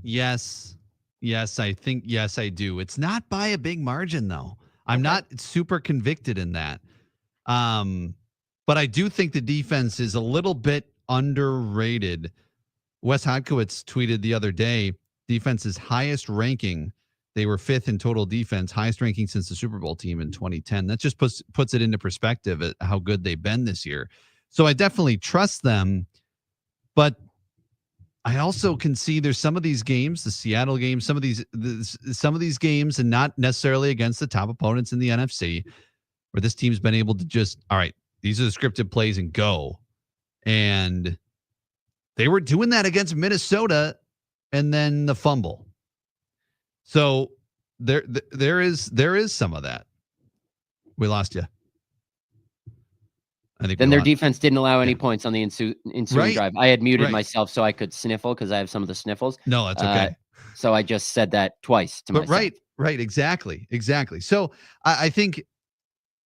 Yes. Yes, I think, yes, I do. It's not by a big margin, though. I'm not super convicted in that. But I do think the defense is a little bit underrated. Wes Hodkiewicz tweeted the other day, defense's highest ranking. They were 5th in total defense, highest ranking since the Super Bowl team in 2010. That just puts it into perspective at how good they've been this year. So I definitely trust them, but I also can see there's some of these games, the Seattle games, some of these games, and not necessarily against the top opponents in the NFC, where this team's been able to just, all right, these are the scripted plays and go. And they were doing that against Minnesota, and then the fumble. So there is some of that. We lost you. I think then their defense didn't allow any points on the ensuing Right. drive. I had muted Right. myself so I could sniffle because I have some of the sniffles. No, that's okay. So I just said that twice to myself. Right, exactly. So I think,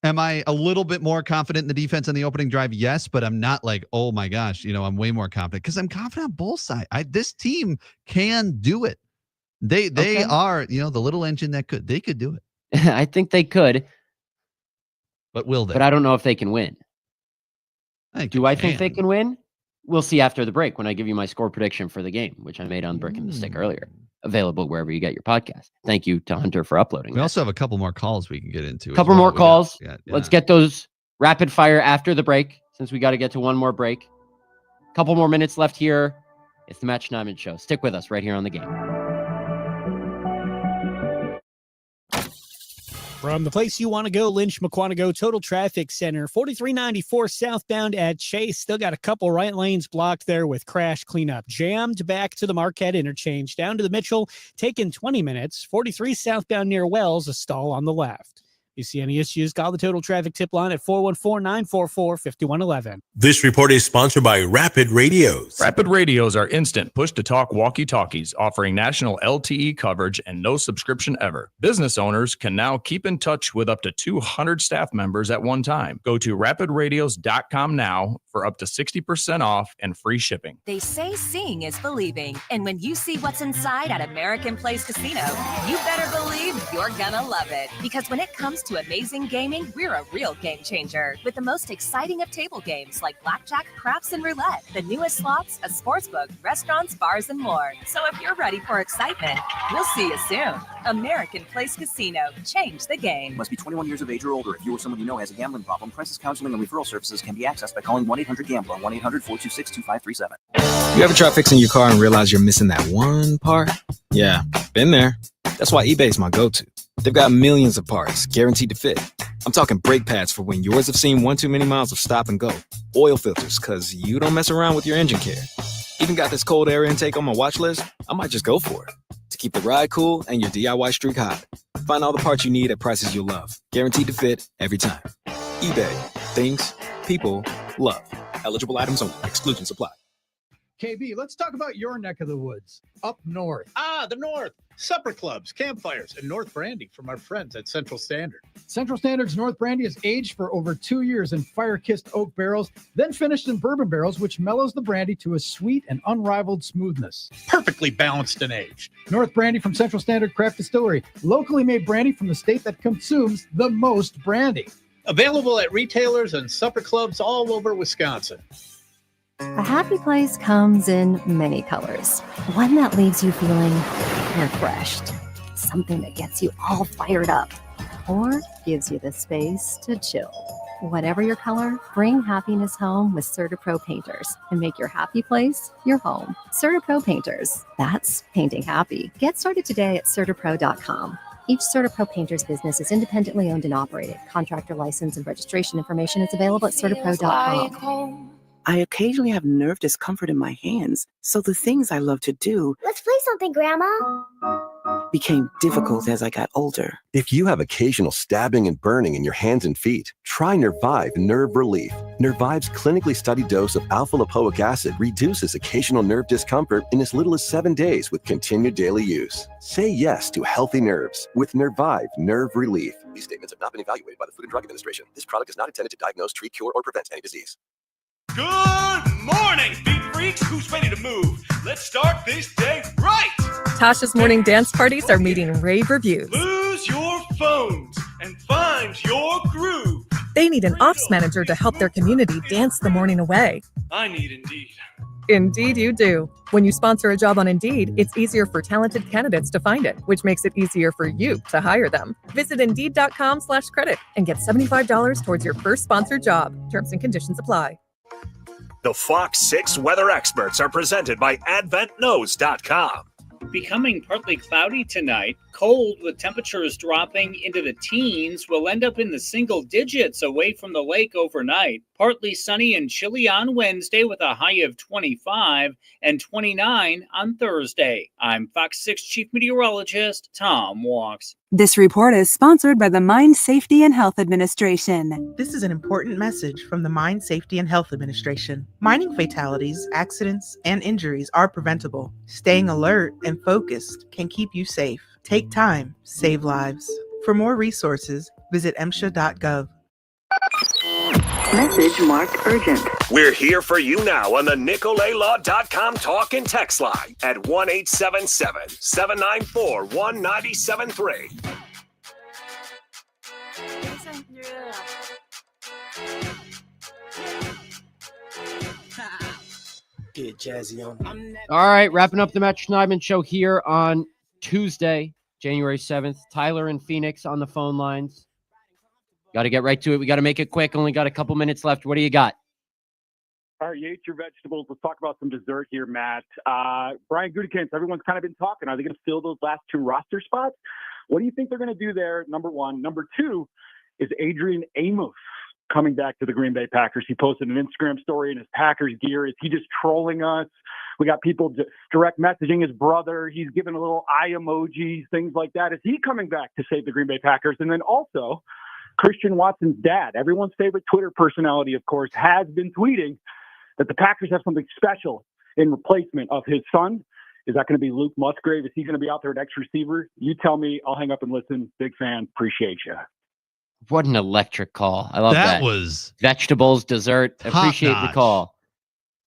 am I a little bit more confident in the defense on the opening drive? Yes, but I'm not like, oh my gosh, I'm way more confident because I'm confident on both sides. This team can do it. They are, the little engine that could do it. I think they could. But will they? But I don't know if they can win. Do I think they can can win? We'll see after the break when I give you my score prediction for the game, which I made on Brick and the Stick earlier. Available wherever you get your podcast. Thank you to Hunter for uploading. We also have a couple more calls we can get into. A couple more calls. Let's get those rapid fire after the break, since we got to get to one more break. A couple more minutes left here. It's the Matt Schneidman Show. Stick with us right here on The Game. From the place you want to go, Lynch McQuantico Total Traffic Center, 4394 southbound at Chase. Still got a couple right lanes blocked there with crash cleanup. Jammed back to the Marquette interchange, down to the Mitchell, taking 20 minutes. 43 southbound near Wells, a stall on the left. If you see any issues, call the Total Traffic Tip line at 414-944-5111. This report is sponsored by Rapid Radios. Rapid Radios are instant push-to-talk walkie-talkies offering national LTE coverage and no subscription ever. Business owners can now keep in touch with up to 200 staff members at one time. Go to rapidradios.com now for up to 60% off and free shipping. They say seeing is believing, and when you see what's inside at American Place Casino, you better believe you're gonna love it. Because when it comes to amazing gaming, we're a real game changer with the most exciting of table games like blackjack, craps, and roulette, the newest slots, a sportsbook, restaurants, bars, and more. So if you're ready for excitement, we'll see you soon. American Place Casino. Change the game. Must be 21 years of age or older. If you or someone you know has a gambling problem, crisis counseling and referral services can be accessed by calling 1-800-GAMBLER, 1-800-426-2537. You ever try fixing your car and realize you're missing that one part? Yeah, been there. That's why eBay's my go-to. They've got millions of parts, guaranteed to fit. I'm talking brake pads for when yours have seen one too many miles of stop and go. Oil filters, because you don't mess around with your engine care. Even got this cold air intake on my watch list. I might just go for it. To keep the ride cool and your DIY streak hot. Find all the parts you need at prices you'll love. Guaranteed to fit every time. eBay. Things people love. Eligible items only. Exclusions apply. KB, let's talk about your neck of the woods, up north. The North. Supper clubs, campfires, and North Brandy from our friends at Central Standard. Central Standard's North Brandy is aged for over 2 years in fire-kissed oak barrels, then finished in bourbon barrels, which mellows the brandy to a sweet and unrivaled smoothness. Perfectly balanced and aged. North Brandy from Central Standard Craft Distillery, locally made brandy from the state that consumes the most brandy. Available at retailers and supper clubs all over Wisconsin. A happy place comes in many colors. One that leaves you feeling refreshed. Something that gets you all fired up. Or gives you the space to chill. Whatever your color, bring happiness home with CertaPro Painters and make your happy place your home. CertaPro Painters. That's painting happy. Get started today at CertaPro.com. Each CertaPro Painters business is independently owned and operated. Contractor license and registration information is available at CertaPro.com. I occasionally have nerve discomfort in my hands, so the things I love to do Let's play something, Grandma. became difficult as I got older. If you have occasional stabbing and burning in your hands and feet, try Nervive Nerve Relief. Nervive's clinically studied dose of alpha-lipoic acid reduces occasional nerve discomfort in as little as 7 days with continued daily use. Say yes to healthy nerves with Nervive Nerve Relief. These statements have not been evaluated by the Food and Drug Administration. This product is not intended to diagnose, treat, cure, or prevent any disease. Good morning, beat freaks. Who's ready to move? Let's start this day right. Tasha's morning dance parties are meeting rave reviews. Lose your phones and find your groove. They need an ops manager to help their community dance the morning away. I need Indeed. Indeed you do. When you sponsor a job on Indeed, it's easier for talented candidates to find it, which makes it easier for you to hire them. Visit Indeed.com/credit and get $75 towards your first sponsored job. Terms and conditions apply. The Fox 6 weather experts are presented by AdventKnows.com. Becoming partly cloudy tonight, cold with temperatures dropping into the teens, will end up in the single digits away from the lake overnight. Partly sunny and chilly on Wednesday with a high of 25 and 29 on Thursday. I'm Fox 6 Chief Meteorologist Tom Walks. This report is sponsored by the Mine Safety and Health Administration. This is an important message from the Mine Safety and Health Administration. Mining fatalities, accidents, and injuries are preventable. Staying alert and focused can keep you safe. Take time, save lives. For more resources, visit MSHA.gov. Message marked urgent. We're here for you now on the NicoleLaw.com talk and text line at 1-877-794-1973. Get jazzy on. All right, wrapping up the Matt Schneidman show here on Tuesday, January 7th. Tyler and Phoenix on the phone lines. Got to get right to it. We got to make it quick. Only got a couple minutes left. What do you got? All right, you ate your vegetables. Let's talk about some dessert here, Matt. Brian Gutekunst, everyone's kind of been talking. Are they going to fill those last two roster spots? What do you think they're going to do there, number one? Number two, is Adrian Amos coming back to the Green Bay Packers? He posted an Instagram story in his Packers gear. Is he just trolling us? We got people direct messaging his brother. He's giving a little eye emojis, things like that. Is he coming back to save the Green Bay Packers? And then also, Christian Watson's dad, everyone's favorite Twitter personality, of course, has been tweeting that the Packers have something special in replacement of his son. Is that going to be Luke Musgrave? Is he going to be out there at X receiver? You tell me. I'll hang up and listen. Big fan. Appreciate you. What an electric call. I love that. That was vegetables, dessert. Appreciate the call.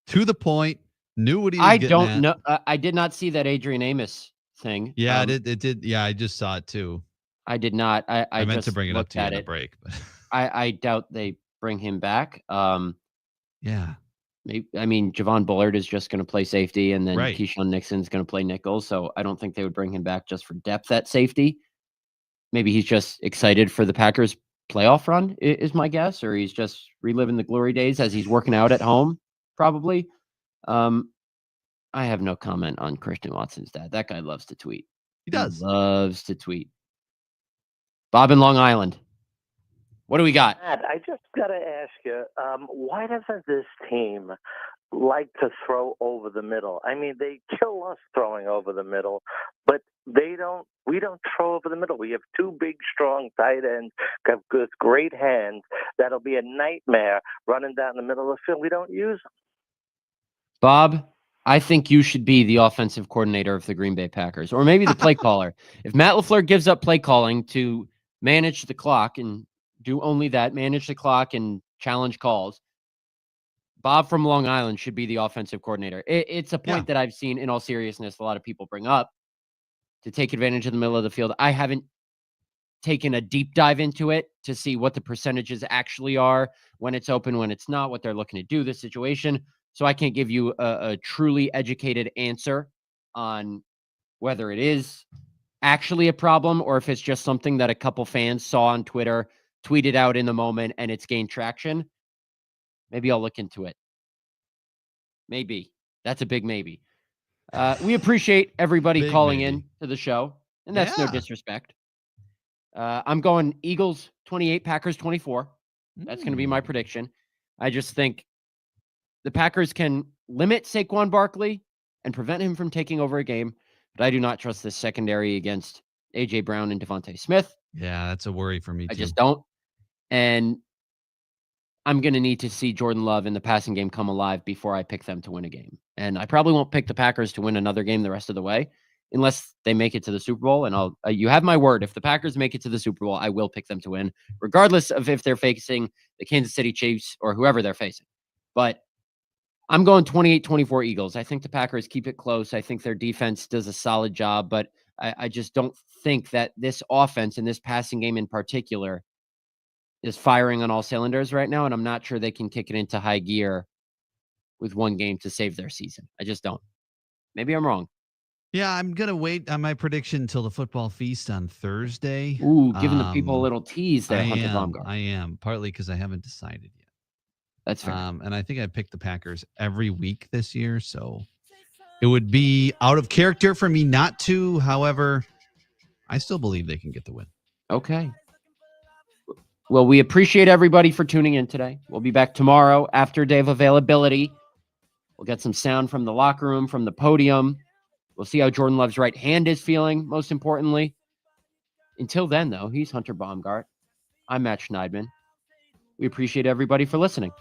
To the point. Knew what he was getting don't at. know. I did not see that Adrian Amos thing. Yeah, it did. Yeah, I just saw it too. I did not. I meant just to bring it up to you at in a it. break. But I doubt they bring him back. Yeah. Maybe, I mean, Javon Bullard is just going to play safety, and then Right. Keyshawn Nixon's going to play nickel. So I don't think they would bring him back just for depth at safety. Maybe he's just excited for the Packers playoff run, is my guess, or he's just reliving the glory days as he's working out at home, probably. I have no comment on Christian Watson's dad. That guy loves to tweet. He does. Loves to tweet. Bob in Long Island. What do we got? Matt, I just got to ask you, why doesn't this team like to throw over the middle? I mean, they kill us throwing over the middle, but we don't throw over the middle. We have two big, strong tight ends with great hands. That'll be a nightmare running down the middle of the field. We don't use them. Bob, I think you should be the offensive coordinator of the Green Bay Packers, or maybe the play caller. If Matt LaFleur gives up play calling to manage the clock and do only that, manage the clock and challenge calls, Bob from Long Island should be the offensive coordinator. It's a point that I've seen, in all seriousness, a lot of people bring up to take advantage of the middle of the field. I haven't taken a deep dive into it to see what the percentages actually are, when it's open, when it's not, what they're looking to do, the situation. So I can't give you a truly educated answer on whether it is actually a problem or if it's just something that a couple fans saw on Twitter, tweeted out in the moment, and it's gained traction. Maybe I'll look into it. Maybe. That's a big maybe. We appreciate everybody calling in to the show, and that's no disrespect. I'm going Eagles 28, Packers 24. That's going to be my prediction. I just think the Packers can limit Saquon Barkley and prevent him from taking over a game, but I do not trust this secondary against A.J. Brown and Devontae Smith. Yeah, that's a worry for me, too. I just don't. And I'm going to need to see Jordan Love in the passing game come alive before I pick them to win a game. And I probably won't pick the Packers to win another game the rest of the way unless they make it to the Super Bowl. And you have my word. If the Packers make it to the Super Bowl, I will pick them to win, regardless of if they're facing the Kansas City Chiefs or whoever they're facing. But I'm going 28-24 Eagles. I think the Packers keep it close. I think their defense does a solid job, but I just don't think that this offense and this passing game in particular is firing on all cylinders right now, and I'm not sure they can kick it into high gear with one game to save their season. I just don't. Maybe I'm wrong. Yeah, I'm going to wait on my prediction until the football feast on Thursday. Ooh, giving the people a little tease there, Hunter Baumgardt. I am, partly because I haven't decided yet. That's fair. And I think I picked the Packers every week this year, so it would be out of character for me not to. However, I still believe they can get the win. Okay. Well, we appreciate everybody for tuning in today. We'll be back tomorrow after day of availability. We'll get some sound from the locker room, from the podium. We'll see how Jordan Love's right hand is feeling, most importantly. Until then, though, he's Hunter Baumgardt. I'm Matt Schneidman. We appreciate everybody for listening.